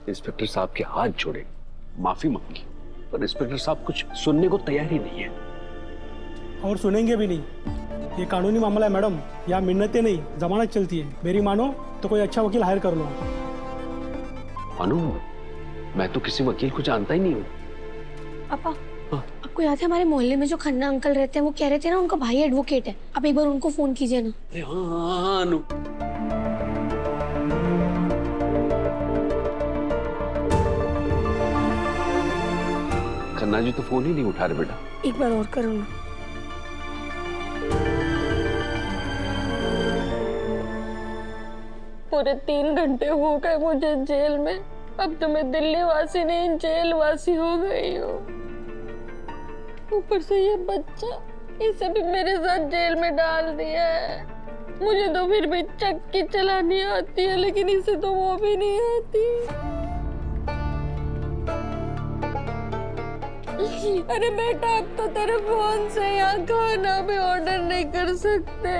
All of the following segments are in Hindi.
इंस्पेक्टर साहब के हाथ जोड़े, माफी मांगी, पर इंस्पेक्टर साहब कुछ सुनने को तैयार ही नहीं है। और सुनेंगे भी नहीं। ये कानूनी मामला है मैडम, यहाँ मिन्नतें नहीं, जमानत चलती है। मेरी मानो तो कोई अच्छा वकील हायर कर लो। अनु, मैं तो किसी वकील को जानता ही नहीं हूँ। पापा, आपको याद है हमारे मोहल्ले में जो खन्ना अंकल रहते हैं, वो कह रहे थे ना उनका भाई एडवोकेट है। आप एक बार उनको फोन कीजिए ना। अरे हाँ अनु, खन्ना जी तो फोन ही नहीं उठा रहे बेटा। एक बार और करो ना। पूरे 3 घंटे हो गए मुझे जेल में। अब तो मैं दिल्ली वासी नहीं, जेल वासी हो गई हूँ। ऊपर से ये बच्चा, इसे भी मेरे साथ जेल में डाल दिया है। मुझे तो फिर भी चक्की चलानी आती है, लेकिन इसे तो वो भी नहीं आती। अरे बेटा, अब तो तेरे फोन से यहाँ खाना भी ऑर्डर नहीं कर सकते।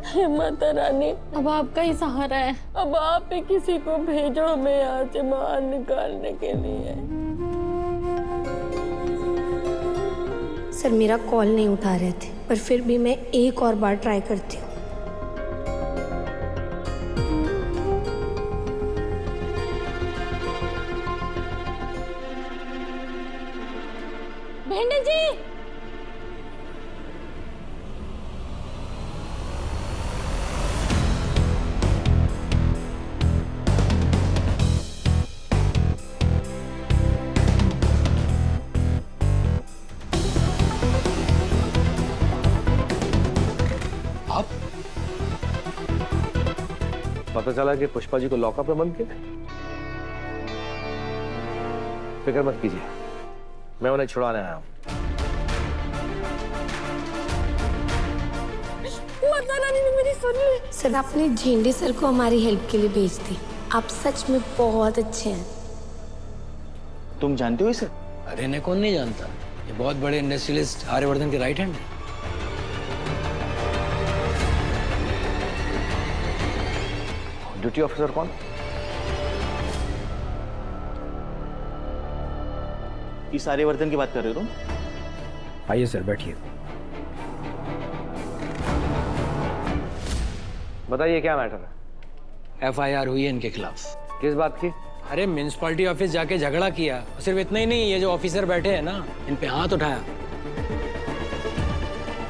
हे माता रानी, अब आपका ही सहारा है। अब आप ही किसी को भेजो हमें यहाँ से बाहर निकालने के लिए। सर मेरा कॉल नहीं उठा रहे थे, पर फिर भी मैं एक और बार ट्राई करती हूँ। भेंडे जी, पता चला कि पुष्पा जी को लॉकअप में बंद किया। फिक्र मत कीजिए, मैं उन्हें छुड़ाने आया हूं। माता रानी ने मेरी सुन ली। सर आपने झेंडे सर को हमारी हेल्प के लिए भेज दी। आप सच में बहुत अच्छे हैं। तुम जानते हो इसे? अरे ने कौन नहीं जानता, ये बहुत बड़े इंडस्ट्रियलिस्ट आर्यवर्धन के राइट हैंड है। ड्यूटी ऑफिसर कौन? इस आर्यवर्धन की बात कर रहे हो तुम? आइए सर, बैठिए। बताइए क्या मैटर है? FIR हुई है इनके खिलाफ। किस बात की? अरे म्युनिसिपैलिटी ऑफिस जाके झगड़ा किया। सिर्फ इतना ही नहीं, ये जो ऑफिसर बैठे हैं ना, इन पे हाथ उठाया।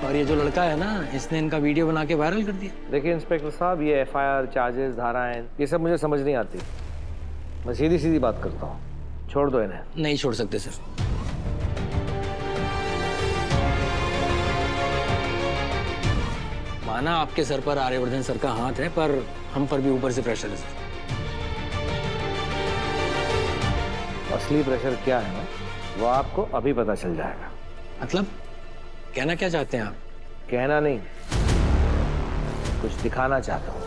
और ये जो लड़का है ना, इसने इनका वीडियो बना के वायरल कर दिया। देखिए इंस्पेक्टर साहब, ये FIR, चार्जेस, धाराएं, ये सब मुझे समझ नहीं आती। मैं सीधी सीधी बात करता हूँ, छोड़ दो इन्हें। नहीं छोड़ सकते सर। माना आपके सर पर आर्यवर्धन सर का हाथ है, पर हम पर भी ऊपर से प्रेशर है सर। असली प्रेशर क्या है ना, वो आपको अभी पता चल जाएगा। मतलब कहना क्या चाहते हैं आप? कहना नहीं, कुछ दिखाना चाहता हूँ।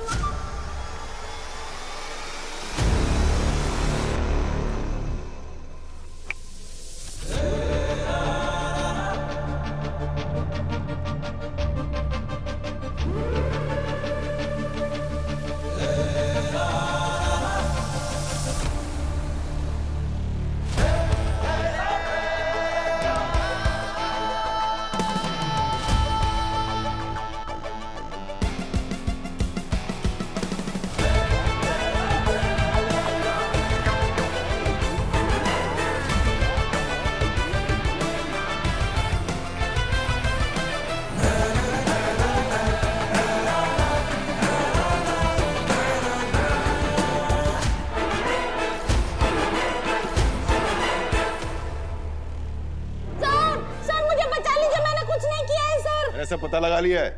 ऐसा पता लगा लिया है,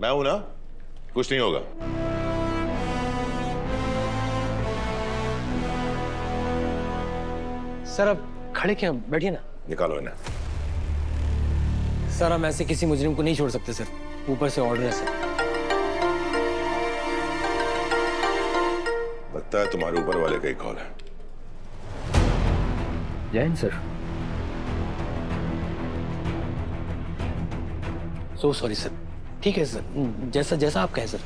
मैं हूं ना, कुछ नहीं होगा। सर अब खड़े क्या, बैठिए ना। निकालो इन्हें। सर हम ऐसे किसी मुजरिम को नहीं छोड़ सकते सर, ऊपर से ऑर्डर है सर। लगता है तुम्हारे ऊपर वाले का ही कॉल है। Jain sir. So sorry sir. ठीक है सर, जैसा जैसा आप कहें सर।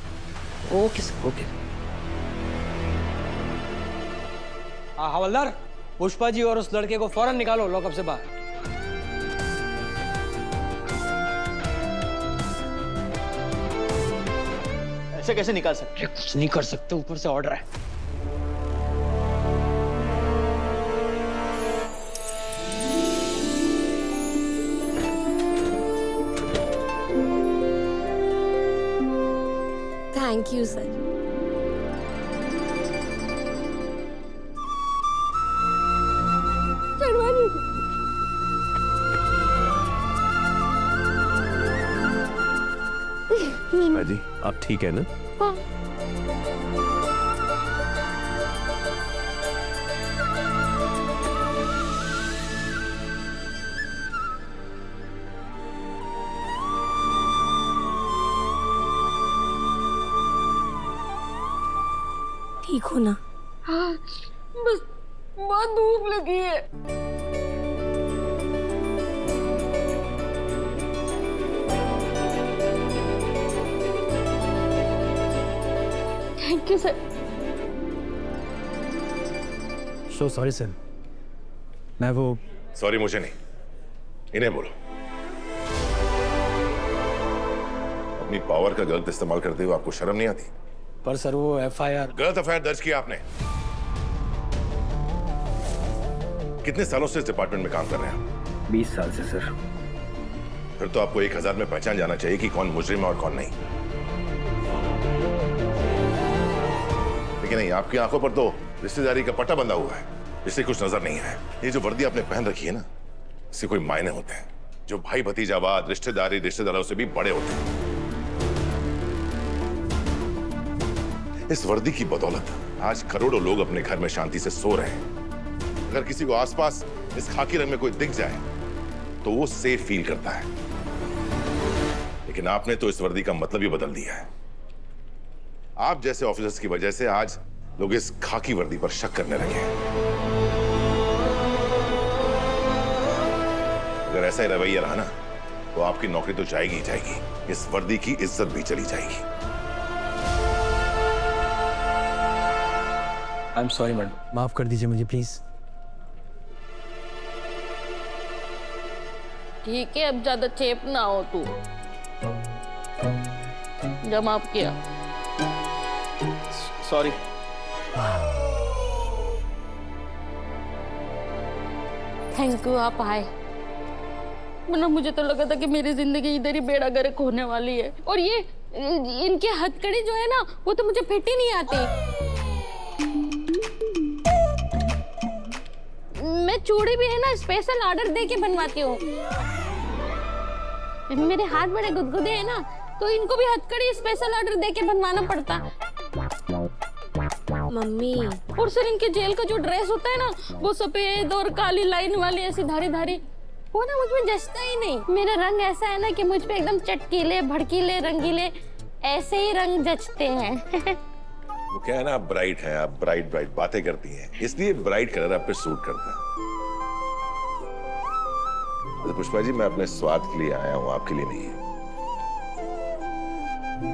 Okay sir, okay. हाँ हवलदार, पुष्पा जी और उस लड़के को फौरन निकालो लॉकअप से बाहर। ऐसे कैसे निकाल सकते? अरे कुछ नहीं कर सकते, ऊपर से ऑर्डर है। Thank you sir. जी आप ठीक है ना? हाँ। ठीक हो ना? हाँ, बस बहुत भूख लगी है। Thank you sir. So sorry sir, मैं वो सॉरी मुझे नहीं, इन्हें बोलो। अपनी पावर का गलत इस्तेमाल करते हुए आपको शर्म नहीं आती? पर सर वो एफआईआर। गलत एफआईआर दर्ज किया आपने। कितने सालों से इस डिपार्टमेंट में काम कर रहे हैं? 20 साल से सर। फिर तो आपको 1000 में पहचान जाना चाहिए कि कौन मुजरिम है और कौन नहीं। लेकिन नहीं, आपकी आंखों पर तो रिश्तेदारी का पट्टा बंधा हुआ है, इससे कुछ नजर नहीं है। ये जो वर्दी आपने पहन रखी है ना, इससे कोई मायने होते हैं। जो भाई भतीजावाद, रिश्तेदारी, रिश्तेदारों से भी बड़े होते हैं। इस वर्दी की बदौलत आज करोड़ों लोग अपने घर में शांति से सो रहे हैं। अगर किसी को आसपास इस खाकी रंग में कोई दिख जाए तो वो सेफ फील करता है। लेकिन आपने तो इस वर्दी का मतलब ही बदल दिया है। आप जैसे ऑफिसर्स की वजह से आज लोग इस खाकी वर्दी पर शक करने लगे हैं। अगर ऐसा ही रवैया रहा ना तो आपकी नौकरी तो जाएगी ही जाएगी, इस वर्दी की इज्जत भी चली जाएगी। आई एम सॉरी मैडम, माफ कर दीजिए मुझे प्लीज। ठीक है, अब ज्यादा चेप ना हो तू। जब माफ किया। सॉरी। थैंक यू, आप आए। मतलब मुझे तो लगा था कि मेरी जिंदगी इधर ही बेड़ा गर्क होने वाली है। और ये इनके हथकड़ी जो है ना, वो तो मुझे फिट ही नहीं आती। मैं चूड़ी भी है ना स्पेशल ऑर्डर दे के बनवाती हूँ। मेरे हाथ बड़े गुदगुदे हैं ना, तो इनको भी हथकड़ी स्पेशल ऑर्डर दे के बनवाना पड़ता। मम्मी। और सर इनके जेल का जो ड्रेस होता है ना, वो सफेद और काली लाइन वाली ऐसी धारी धारी, वो ना मुझ में जचता ही नहीं। मेरा रंग ऐसा है ना कि मुझ पे एकदम चटकीले, भड़कीले, रंगीले ऐसे ही रंग जचते हैं। वो क्या है ना, आप ब्राइट हैं, आप ब्राइट ब्राइट बातें करती हैं, इसलिए ब्राइट कलर आप पे सूट करता है। तो पुष्पा जी, मैं अपने स्वाद के लिए आया हूं, आपके लिए नहीं।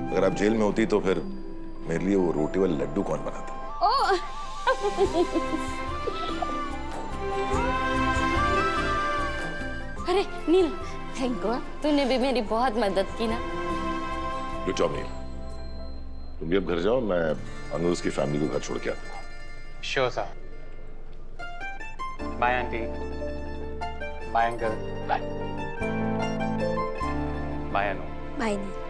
अगर आप जेल में होती तो फिर मेरे लिए वो रोटी वाले लड्डू कौन बनाता? अरे नील, थैंक यू, तूने भी मेरी बहुत मदद की ना। गुड जॉब नील। तुम भी अब घर जाओ, मैं अनुज की फैमिली को घर छोड़ के आता हूँ। Sure sir. Bye aunty, bye uncle, bye. Bye Anu. Bye नील।